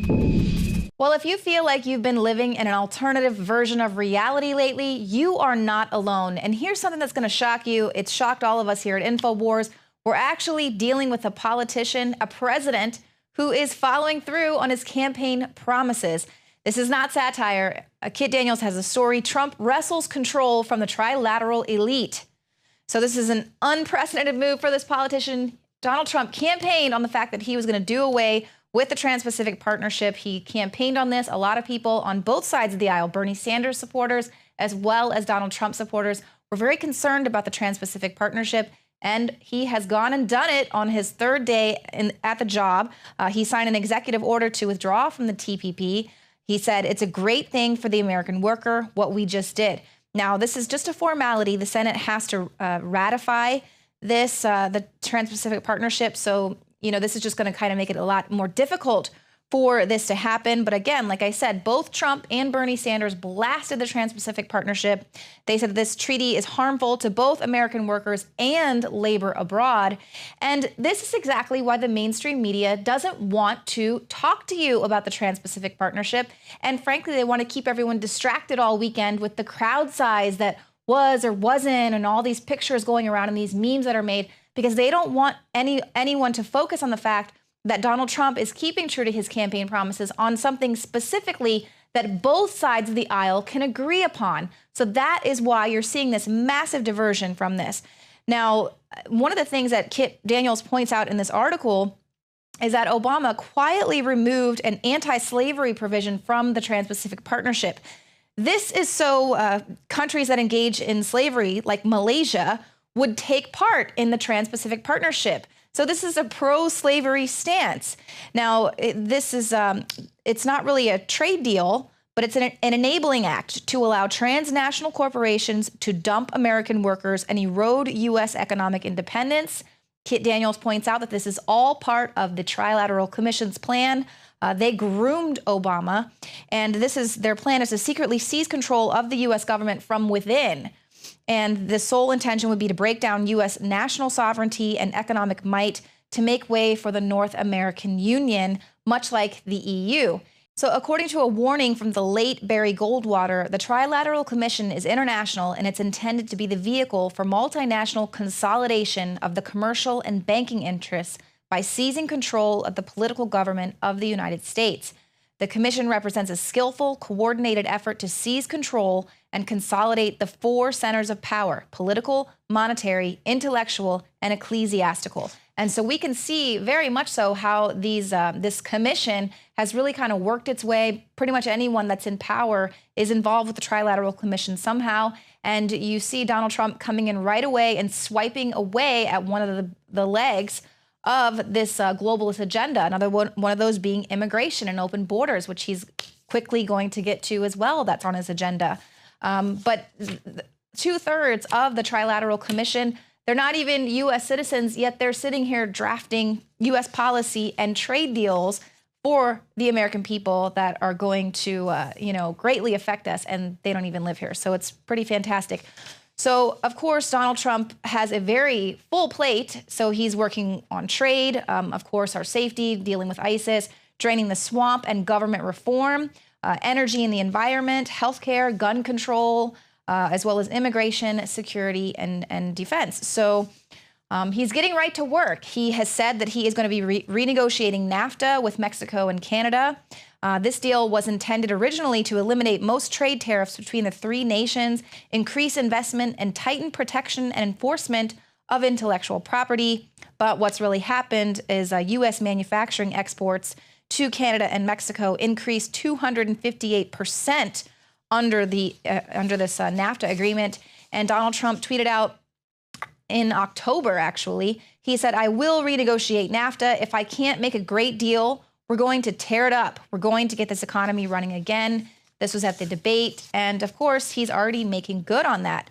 Well, if you feel like you've been living in an alternative version of reality lately, you are not alone. And here's something that's going to shock you. It's shocked all of us here at InfoWars. We're actually dealing with a politician, a president, who is following through on his campaign promises. This is not satire. Kit Daniels has a story. Trump wrestles control from the trilateral elite. So this is an unprecedented move for this politician. Donald Trump campaigned on the fact that he was going to do away with the Trans-Pacific Partnership. He campaigned on this. A lot of people on both sides of the aisle, Bernie Sanders supporters as well as Donald Trump supporters, were very concerned about the Trans-Pacific Partnership. And he has gone and done it on his third day at the job. He signed an executive order to withdraw from the TPP. He said it's a great thing for the American worker, what we just did. Now, this is just a formality. The Senate has to ratify this, the Trans-Pacific Partnership. So, you know, this is just going to kind of make it a lot more difficult for this to happen. But again, like I said, both Trump and Bernie Sanders blasted the Trans-Pacific Partnership. They said this treaty is harmful to both American workers and labor abroad. And this is exactly why the mainstream media doesn't want to talk to you about the Trans-Pacific Partnership. And frankly, they want to keep everyone distracted all weekend with the crowd size that was or wasn't and all these pictures going around and these memes that are made, because they don't want anyone to focus on the fact that Donald Trump is keeping true to his campaign promises on something specifically that both sides of the aisle can agree upon. So that is why you're seeing this massive diversion from this. Now, one of the things that Kit Daniels points out in this article is that Obama quietly removed an anti-slavery provision from the Trans-Pacific Partnership. This is so countries that engage in slavery, like Malaysia, would take part in the Trans-Pacific Partnership. So this is a pro-slavery stance. Now, this is it's not really a trade deal, but it's an enabling act to allow transnational corporations to dump American workers and erode U.S. economic independence. Kit Daniels points out that this is all part of the Trilateral Commission's plan. They groomed Obama, and their plan is to secretly seize control of the U.S. government from within. And the sole intention would be to break down U.S. national sovereignty and economic might to make way for the North American Union, much like the EU. So according to a warning from the late Barry Goldwater, the Trilateral Commission is international and it's intended to be the vehicle for multinational consolidation of the commercial and banking interests by seizing control of the political government of the United States. The commission represents a skillful, coordinated effort to seize control and consolidate the four centers of power: political, monetary, intellectual, and ecclesiastical. And so we can see very much so how this commission has really kind of worked its way. Pretty much anyone that's in power is involved with the Trilateral Commission somehow. And you see Donald Trump coming in right away and swiping away at one of the legs of this globalist agenda. Another one of those being immigration and open borders, which he's quickly going to get to as well. That's on his agenda. But 2/3 of the Trilateral Commission, they're not even U.S. citizens, yet they're sitting here drafting U.S. policy and trade deals for the American people that are going to, greatly affect us, and they don't even live here. So it's pretty fantastic. So, of course, Donald Trump has a very full plate. So he's working on trade, of course, our safety, dealing with ISIS, draining the swamp and government reform, energy and the environment, healthcare, gun control, as well as immigration, security, and defense. So he's getting right to work. He has said that he is going to be renegotiating NAFTA with Mexico and Canada. This deal was intended originally to eliminate most trade tariffs between the three nations, increase investment, and tighten protection and enforcement of intellectual property. But what's really happened is U.S. manufacturing exports to Canada and Mexico increased 258% under this NAFTA agreement. And Donald Trump tweeted out in October, actually, he said, "I will renegotiate NAFTA. If I can't make a great deal, we're going to tear it up. We're going to get this economy running again." This was at the debate. And of course, he's already making good on that.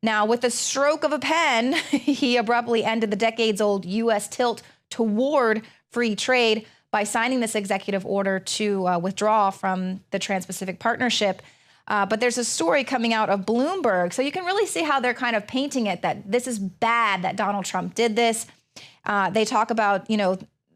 Now, with the stroke of a pen, he abruptly ended the decades-old U.S. tilt toward free trade by signing this executive order to withdraw from the Trans-Pacific Partnership. But there's a story coming out of Bloomberg. So you can really see how they're kind of painting it, that this is bad that Donald Trump did this. They talk about,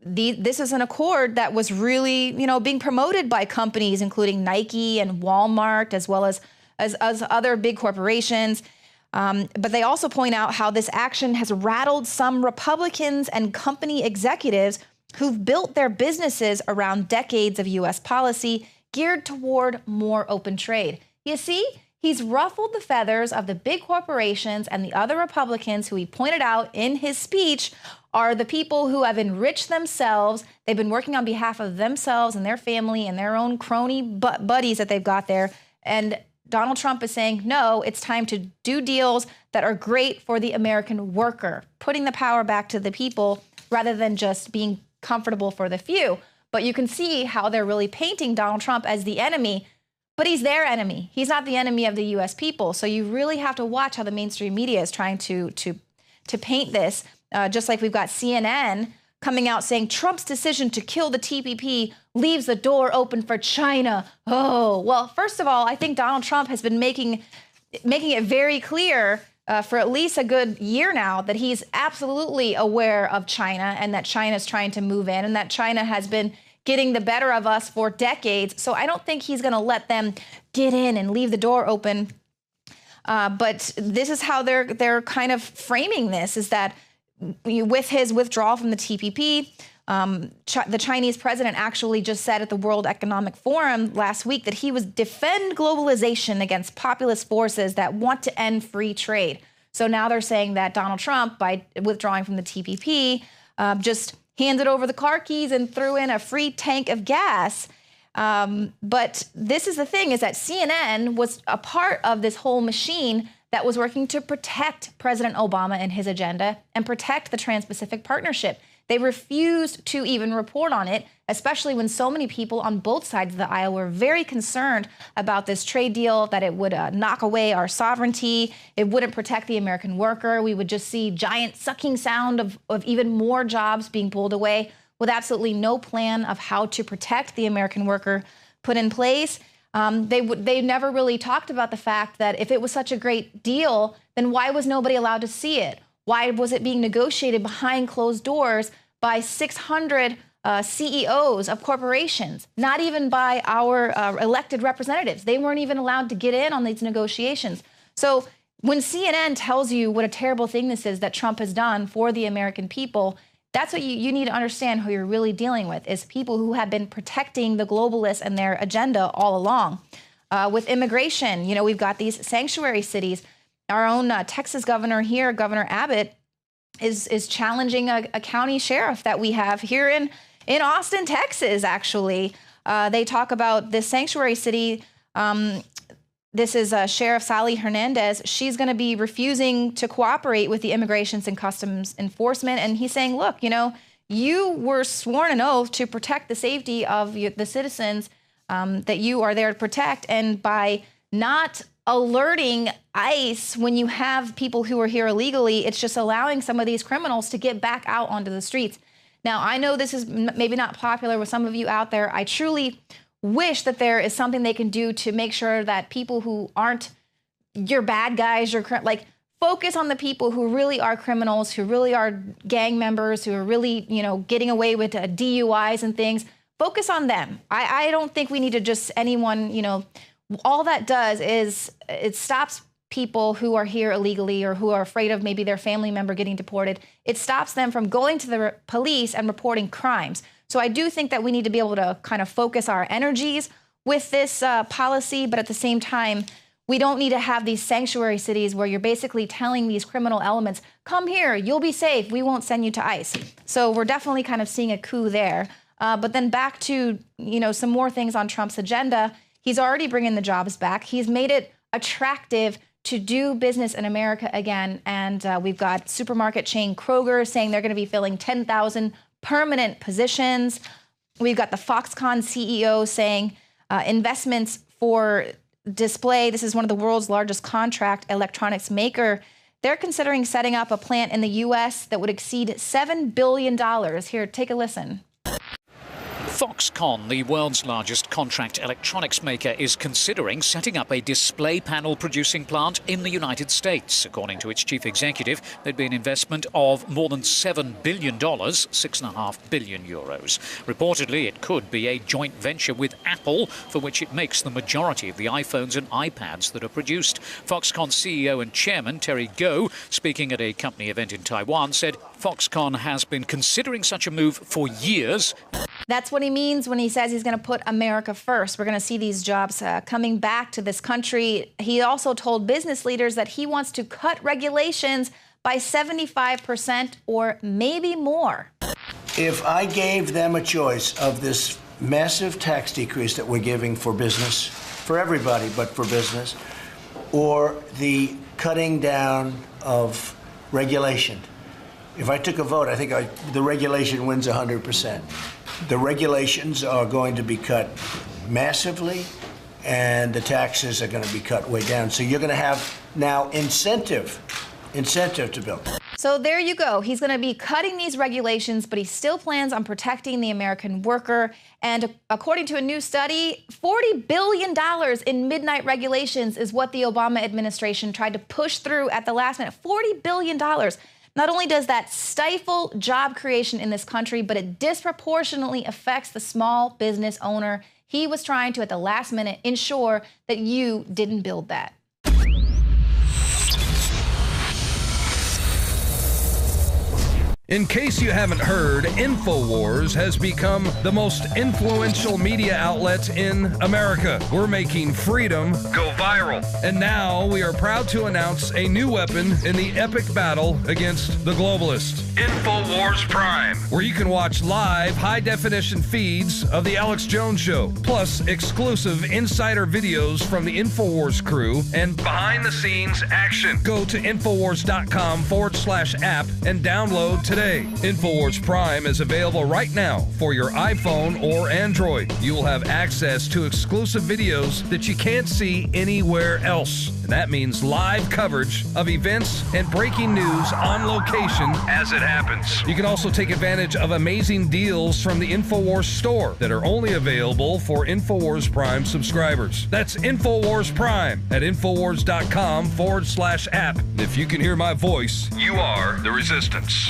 this is an accord that was really, being promoted by companies, including Nike and Walmart, as well as other big corporations. But they also point out how this action has rattled some Republicans and company executives who've built their businesses around decades of U.S. policy geared toward more open trade. You see, he's ruffled the feathers of the big corporations, and the other Republicans who he pointed out in his speech are the people who have enriched themselves. They've been working on behalf of themselves and their family and their own crony buddies that they've got there. And Donald Trump is saying, no, it's time to do deals that are great for the American worker, putting the power back to the people rather than just being comfortable for the few. But you can see how they're really painting Donald Trump as the enemy, but he's their enemy. He's not the enemy of the U.S. people. So you really have to watch how the mainstream media is trying to paint this. Just like we've got CNN coming out saying Trump's decision to kill the TPP leaves the door open for China. Oh, well, first of all, I think Donald Trump has been making it very clear for at least a good year now that he's absolutely aware of China and that China is trying to move in and that China has been getting the better of us for decades. So I don't think he's going to let them get in and leave the door open. But this is how they're kind of framing this, is that with his withdrawal from the TPP, the Chinese president actually just said at the World Economic Forum last week that he would defend globalization against populist forces that want to end free trade. So now they're saying that Donald Trump, by withdrawing from the TPP, just handed over the car keys and threw in a free tank of gas. But this is the thing, is that CNN was a part of this whole machine that was working to protect President Obama and his agenda and protect the Trans-Pacific Partnership. They refused to even report on it, especially when so many people on both sides of the aisle were very concerned about this trade deal, that it would knock away our sovereignty. It wouldn't protect the American worker. We would just see giant sucking sound of even more jobs being pulled away with absolutely no plan of how to protect the American worker put in place. They never really talked about the fact that if it was such a great deal, then why was nobody allowed to see it? Why was it being negotiated behind closed doors by 600 CEOs of corporations, not even by our elected representatives? They weren't even allowed to get in on these negotiations. So when CNN tells you what a terrible thing this is that Trump has done for the American people, that's what you need to understand who you're really dealing with, is people who have been protecting the globalists and their agenda all along. With immigration, we've got these sanctuary cities. Our own Texas governor here, Governor Abbott, is challenging a county sheriff that we have here in Austin, Texas, actually. They talk about this sanctuary city. This is Sheriff Sally Hernandez. She's going to be refusing to cooperate with the Immigration and Customs Enforcement. And he's saying, look, you were sworn an oath to protect the safety of the citizens that you are there to protect. And by not alerting ICE when you have people who are here illegally, it's just allowing some of these criminals to get back out onto the streets. Now, I know this is maybe not popular with some of you out there. I truly wish that there is something they can do to make sure that people who aren't your bad guys, focus on the people who really are criminals, who really are gang members, who are really, getting away with DUIs and things. Focus on them. I don't think we need to just anyone, all that does is it stops people who are here illegally or who are afraid of maybe their family member getting deported. It stops them from going to the police and reporting crimes. So I do think that we need to be able to kind of focus our energies with this policy, but at the same time, we don't need to have these sanctuary cities where you're basically telling these criminal elements, come here, you'll be safe, we won't send you to ICE. So we're definitely kind of seeing a coup there. But then back to, some more things on Trump's agenda. He's already bringing the jobs back. He's made it attractive to do business in America again. And we've got supermarket chain Kroger saying they're going to be filling 10,000 permanent positions. We've got the Foxconn CEO saying investments for display. This is one of the world's largest contract electronics maker. They're considering setting up a plant in the U.S. that would exceed $7 billion. Here, take a listen. Foxconn, the world's largest contract electronics maker, is considering setting up a display panel producing plant in the United States. According to its chief executive, there'd be an investment of more than $7 billion, 6.5 billion euros. Reportedly, it could be a joint venture with Apple, for which it makes the majority of the iPhones and iPads that are produced. Foxconn CEO and chairman Terry Gou, speaking at a company event in Taiwan, said Foxconn has been considering such a move for years. That's what he means when he says he's going to put America first. We're going to see these jobs coming back to this country. He also told business leaders that he wants to cut regulations by 75% or maybe more. If I gave them a choice of this massive tax decrease that we're giving for business, for everybody but for business, or the cutting down of regulation, if I took a vote, I think the regulation wins 100%. The regulations are going to be cut massively, and the taxes are going to be cut way down. So you're going to have now incentive to build. So there you go. He's going to be cutting these regulations, but he still plans on protecting the American worker. And according to a new study, $40 billion in midnight regulations is what the Obama administration tried to push through at the last minute. $40 billion. Not only does that stifle job creation in this country, but it disproportionately affects the small business owner. He was trying to, at the last minute, ensure that you didn't build that. In case you haven't heard, InfoWars has become the most influential media outlet in America. We're making freedom go viral. And now we are proud to announce a new weapon in the epic battle against the globalists. InfoWars Prime, where you can watch live high-definition feeds of The Alex Jones Show, plus exclusive insider videos from the InfoWars crew and behind-the-scenes action. Go to Infowars.com/app and download today. InfoWars Prime is available right now for your iPhone or Android. You will have access to exclusive videos that you can't see anywhere else. And that means live coverage of events and breaking news on location as it happens. You can also take advantage of amazing deals from the InfoWars store that are only available for InfoWars Prime subscribers. That's InfoWars Prime at Infowars.com/app. If you can hear my voice, you are the resistance.